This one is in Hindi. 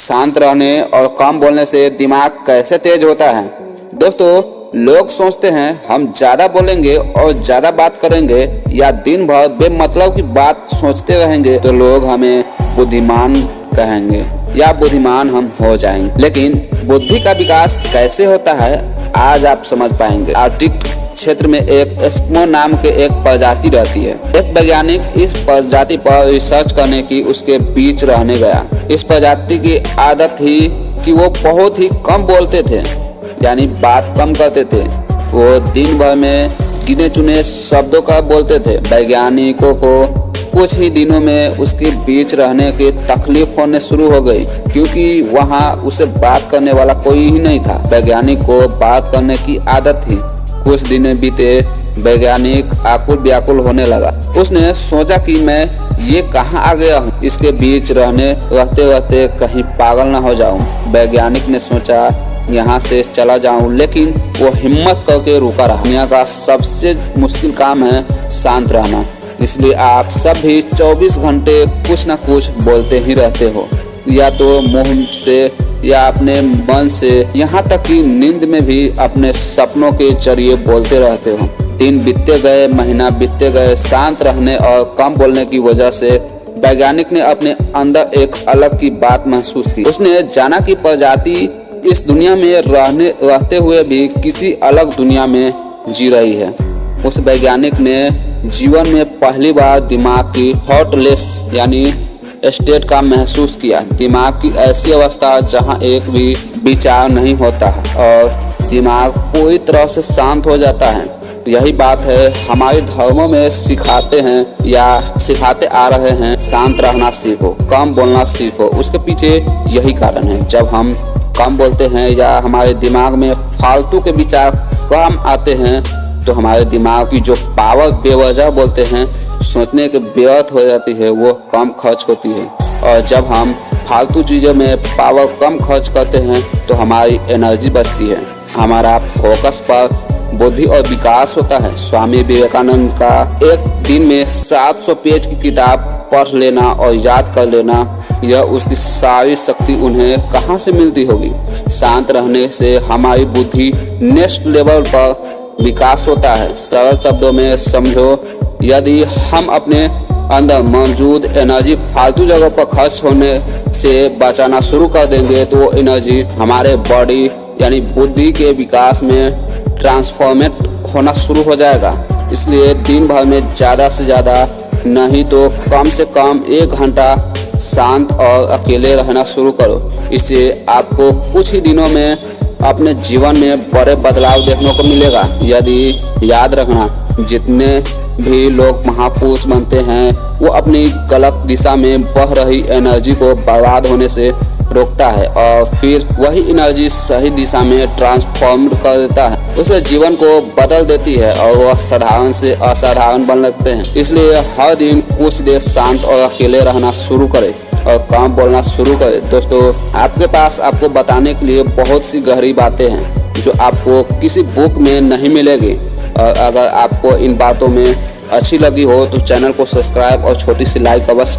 शांत रहने और कम बोलने से दिमाग कैसे तेज होता है। दोस्तों, लोग सोचते हैं हम ज़्यादा बोलेंगे और ज़्यादा बात करेंगे या दिन भर बेमतलब की बात सोचते रहेंगे तो लोग हमें बुद्धिमान कहेंगे या बुद्धिमान हम हो जाएंगे। लेकिन बुद्धि का विकास कैसे होता है आज आप समझ पाएंगे। आर्कटिक क्षेत्र में एक एस्किमो नाम के एक प्रजाति रहती है। एक वैज्ञानिक इस प्रजाति पर रिसर्च करने की उसके बीच रहने गया। इस प्रजाति की आदत थी कि वो बहुत ही कम बोलते थे, यानी बात कम करते थे। वो दिन भर में गिने चुने शब्दों का बोलते थे। वैज्ञानिकों को कुछ ही दिनों में उसके बीच रहने की तकलीफ होने शुरू हो गई, क्योंकि वहाँ उसे बात करने वाला कोई ही नहीं था। वैज्ञानिक को बात करने की आदत थी। कुछ दिन बीते, वैज्ञानिक आकुल व्याकुल होने लगा। उसने सोचा कि मैं ये कहाँ आ गया हूँ, इसके बीच रहते रहते कहीं पागल न हो जाऊं। वैज्ञानिक ने सोचा यहाँ से चला जाऊं, लेकिन वो हिम्मत करके रुका रहा। दुनिया का सबसे मुश्किल काम है शांत रहना, इसलिए आप सब भी 24 घंटे कुछ न कुछ बोलते ही रहते हो, या तो मुंह से या अपने मन से, यहाँ तक कि नींद में भी अपने सपनों के जरिए बोलते रहते हो। दिन बीतते गए, महीना बीतते गए। शांत रहने और कम बोलने की वजह से वैज्ञानिक ने अपने अंदर एक अलग की बात महसूस की। उसने जाना कि प्रजाति इस दुनिया में रहते हुए भी किसी अलग दुनिया में जी रही है। उस वैज्ञानिक ने जीवन में पहली बार दिमाग की थॉटलेस यानी स्टेट का महसूस किया। दिमाग की ऐसी अवस्था जहां एक भी विचार नहीं होता और दिमाग पूरी तरह से शांत हो जाता है। यही बात है हमारे धर्मों में सिखाते हैं या सिखाते आ रहे हैं, शांत रहना सीखो, कम बोलना सीखो। उसके पीछे यही कारण है। जब हम कम बोलते हैं या हमारे दिमाग में फालतू के विचार कम आते हैं तो हमारे दिमाग की जो पावर बेवजह बोलते हैं सोचने के व्यर्थ हो जाती है, वो कम खर्च होती है। और जब हम फालतू चीज़ों में पावर कम खर्च करते हैं तो हमारी एनर्जी बचती है, हमारा फोकस पर बुद्धि और विकास होता है। स्वामी विवेकानंद का एक दिन में 700 पेज की किताब पढ़ लेना और याद कर लेना, यह उसकी सारी शक्ति उन्हें कहाँ से मिलती होगी। शांत रहने से हमारी बुद्धि नेक्स्ट लेवल पर विकास होता है। सरल शब्दों में समझो, यदि हम अपने अंदर मौजूद एनर्जी फालतू जगह पर खर्च होने से बचाना शुरू कर देंगे तो वो एनर्जी हमारे बॉडी यानी बुद्धि के विकास में ट्रांसफॉर्मेट होना शुरू हो जाएगा। इसलिए दिन भर में ज़्यादा से ज़्यादा नहीं तो कम से कम 1 घंटा शांत और अकेले रहना शुरू करो। इससे आपको कुछ ही दिनों में अपने जीवन में बड़े बदलाव देखने को मिलेगा। यदि याद रखना, जितने भी लोग महापुरुष बनते हैं वो अपनी गलत दिशा में बह रही एनर्जी को बर्बाद होने से रोकता है और फिर वही एनर्जी सही दिशा में ट्रांसफॉर्म कर देता है, उसे जीवन को बदल देती है और वह साधारण से असाधारण बन लगते हैं। इसलिए हर दिन कुछ देर शांत और अकेले रहना शुरू करें और काम बोलना शुरू करें। दोस्तों, आपके पास आपको बताने के लिए बहुत सी गहरी बातें हैं जो आपको किसी बुक में नहीं मिलेगी। और अगर आपको इन बातों में अच्छी लगी हो तो चैनल को सब्सक्राइब और छोटी सी लाइक अवश्य